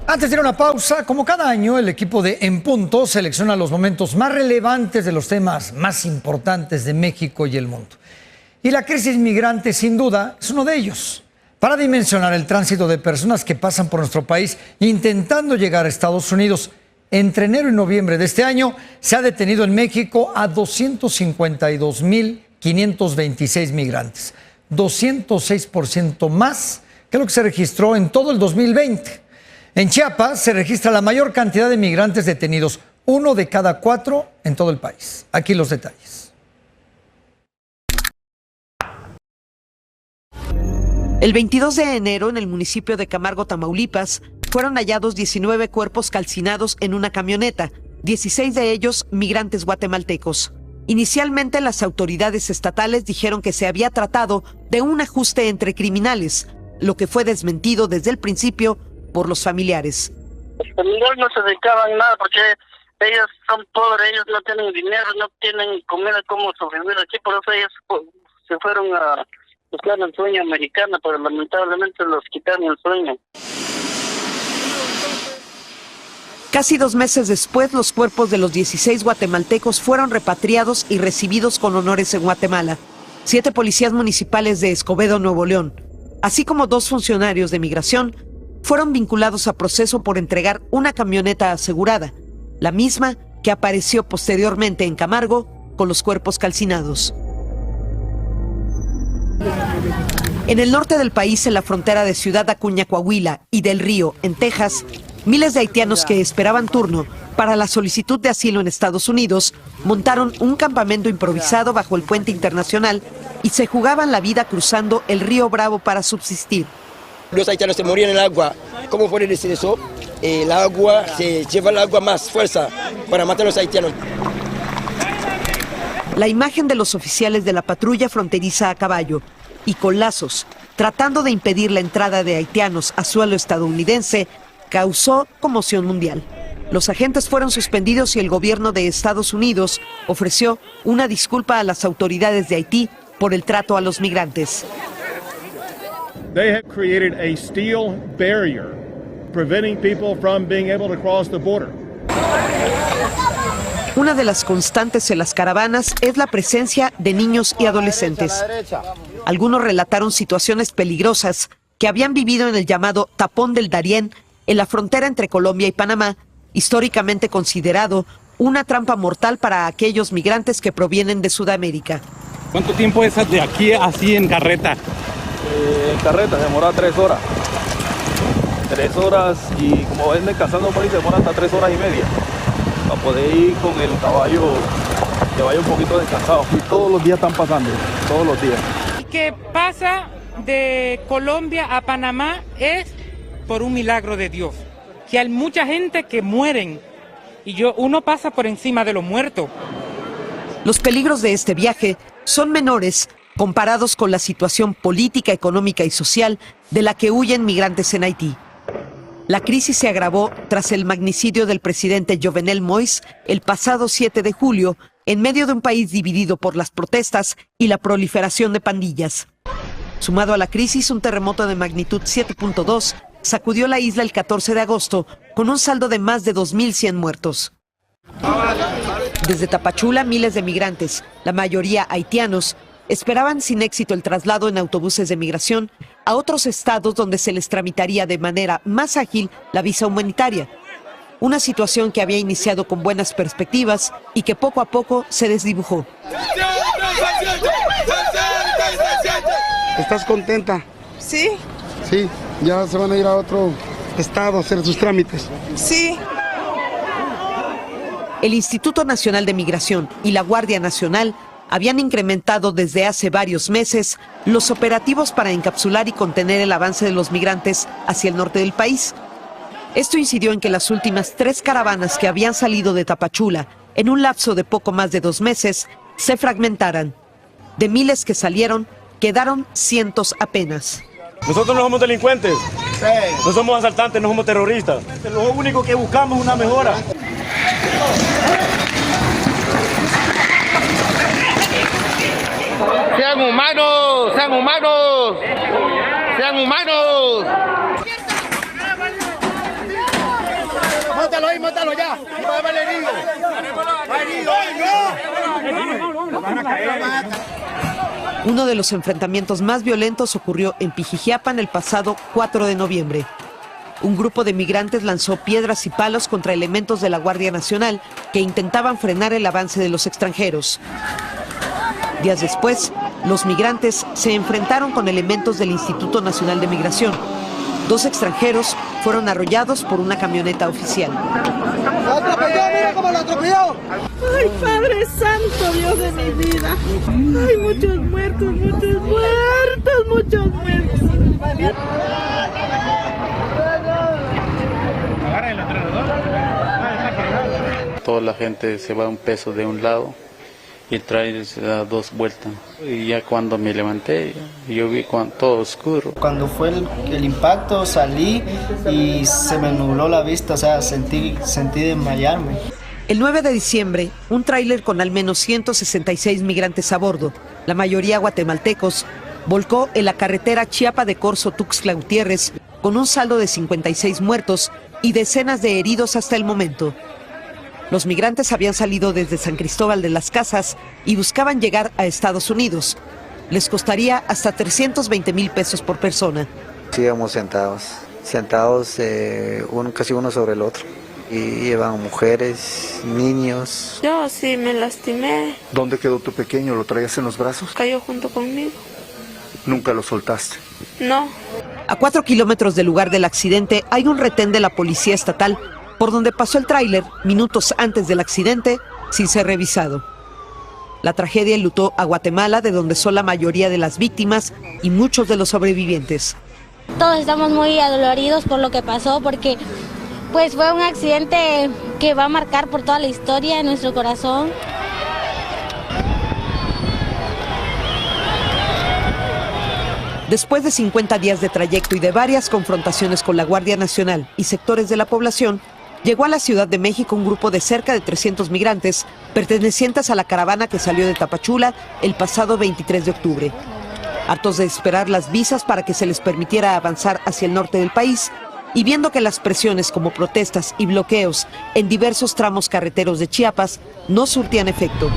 Antes de ir a una pausa, como cada año, el equipo de En Punto selecciona los momentos más relevantes de los temas más importantes de México y el mundo. Y la crisis migrante, sin duda, es uno de ellos. Para dimensionar el tránsito de personas que pasan por nuestro país intentando llegar a Estados Unidos, entre enero y noviembre de este año se ha detenido en México a 252.526 migrantes, 206% más que lo que se registró en todo el 2020. En Chiapas se registra la mayor cantidad de migrantes detenidos, 1 de cada 4 en todo el país. Aquí los detalles. El 22 de enero, en el municipio de Camargo, Tamaulipas, fueron hallados 19 cuerpos calcinados en una camioneta, 16 de ellos migrantes guatemaltecos. Inicialmente, las autoridades estatales dijeron que se había tratado de un ajuste entre criminales, lo que fue desmentido desde el principio por los familiares. Los familiares no se dedicaban a nada porque ellos son pobres, ellos no tienen dinero, no tienen comida, cómo sobrevivir aquí, por eso ellos se fueron a buscar el sueño americano, pero lamentablemente los quitaron el sueño. Casi 2 meses después, los cuerpos de los 16 guatemaltecos fueron repatriados y recibidos con honores en Guatemala. 7 policías municipales de Escobedo, Nuevo León, así como 2 funcionarios de migración, fueron vinculados a proceso por entregar una camioneta asegurada, la misma que apareció posteriormente en Camargo con los cuerpos calcinados. En el norte del país, en la frontera de Ciudad Acuña, Coahuila, y del Río, en Texas, miles de haitianos que esperaban turno para la solicitud de asilo en Estados Unidos montaron un campamento improvisado bajo el puente internacional y se jugaban la vida cruzando el río Bravo para subsistir. Los haitianos se morían en el agua. ¿Cómo puede decir eso? El agua, se lleva el agua más fuerza para matar a los haitianos. La imagen de los oficiales de la patrulla fronteriza a caballo y con lazos, tratando de impedir la entrada de haitianos a suelo estadounidense, causó conmoción mundial. Los agentes fueron suspendidos y el gobierno de Estados Unidos ofreció una disculpa a las autoridades de Haití por el trato a los migrantes. They have created a steel barrier preventing people from being able to cross the border. Una de las constantes en las caravanas es la presencia de niños y adolescentes. Algunos relataron situaciones peligrosas que habían vivido en el llamado Tapón del Darién, en la frontera entre Colombia y Panamá, históricamente considerado una trampa mortal para aquellos migrantes que provienen de Sudamérica. ¿Cuánto tiempo es de aquí así en carreta? En carreta se demora 3 horas. 3 horas y como venden cazando por ahí se demora hasta 3 horas y media. Para poder ir con el caballo que vaya un poquito descansado. Y todos los días están pasando, todos los días. Y que pasa de Colombia a Panamá es por un milagro de Dios. Que hay mucha gente que mueren y uno pasa por encima de los muertos. Los peligros de este viaje son menores comparados con la situación política, económica y social de la que huyen migrantes en Haití. La crisis se agravó tras el magnicidio del presidente Jovenel Moïse el pasado 7 de julio, en medio de un país dividido por las protestas y la proliferación de pandillas. Sumado a la crisis, un terremoto de magnitud 7.2 sacudió la isla el 14 de agosto, con un saldo de más de 2.100 muertos. Desde Tapachula, miles de migrantes, la mayoría haitianos, esperaban sin éxito el traslado en autobuses de migración a otros estados donde se les tramitaría de manera más ágil la visa humanitaria. Una situación que había iniciado con buenas perspectivas y que poco a poco se desdibujó. ¿Estás contenta? Sí. Sí, ya se van a ir a otro estado a hacer sus trámites. Sí. El Instituto Nacional de Migración y la Guardia Nacional habían incrementado desde hace varios meses los operativos para encapsular y contener el avance de los migrantes hacia el norte del país. Esto incidió en que las últimas 3 caravanas que habían salido de Tapachula en un lapso de poco más de 2 meses se fragmentaran. De miles que salieron, quedaron cientos apenas. Nosotros no somos delincuentes, no somos asaltantes, no somos terroristas. Lo único que buscamos es una mejora. ¡Sean humanos! ¡Sean humanos! ¡Sean humanos! ahí, mátalo ya. Uno de los enfrentamientos más violentos ocurrió en Pijijiapan el pasado 4 de noviembre. Un grupo de migrantes lanzó piedras y palos contra elementos de la Guardia Nacional que intentaban frenar el avance de los extranjeros. Días después, los migrantes se enfrentaron con elementos del Instituto Nacional de Migración. 2 extranjeros fueron arrollados por una camioneta oficial. ¡Lo atropelló! ¡Mira cómo lo atropelló! ¡Ay, Padre Santo, Dios de mi vida! ¡Ay, muchos muertos, muchos muertos, muchos muertos! Toda la gente se va un peso de un lado y el tráiler se da 2 vueltas. Y ya cuando me levanté, yo vi todo oscuro. Cuando fue el impacto salí y se me nubló la vista, o sea, sentí desmayarme. El 9 de diciembre, un tráiler con al menos 166 migrantes a bordo, la mayoría guatemaltecos, volcó en la carretera Chiapa de Corzo-Tuxtla Gutiérrez con un saldo de 56 muertos y decenas de heridos hasta el momento. Los migrantes habían salido desde San Cristóbal de las Casas y buscaban llegar a Estados Unidos. Les costaría hasta 320,000 pesos por persona. Sí, íbamos sentados casi uno sobre el otro. Y llevan mujeres, niños. Yo sí me lastimé. ¿Dónde quedó tu pequeño? ¿Lo traías en los brazos? Cayó junto conmigo. ¿Nunca lo soltaste? No. A 4 kilómetros del lugar del accidente hay un retén de la policía estatal por donde pasó el tráiler minutos antes del accidente sin ser revisado. La tragedia enlutó a Guatemala, de donde son la mayoría de las víctimas y muchos de los sobrevivientes. Todos estamos muy adoloridos por lo que pasó, porque pues fue un accidente que va a marcar por toda la historia en nuestro corazón. Después de 50 días de trayecto y de varias confrontaciones con la Guardia Nacional y sectores de la población, llegó a la Ciudad de México un grupo de cerca de 300 migrantes pertenecientes a la caravana que salió de Tapachula el pasado 23 de octubre. Hartos de esperar las visas para que se les permitiera avanzar hacia el norte del país y viendo que las presiones como protestas y bloqueos en diversos tramos carreteros de Chiapas no surtían efecto,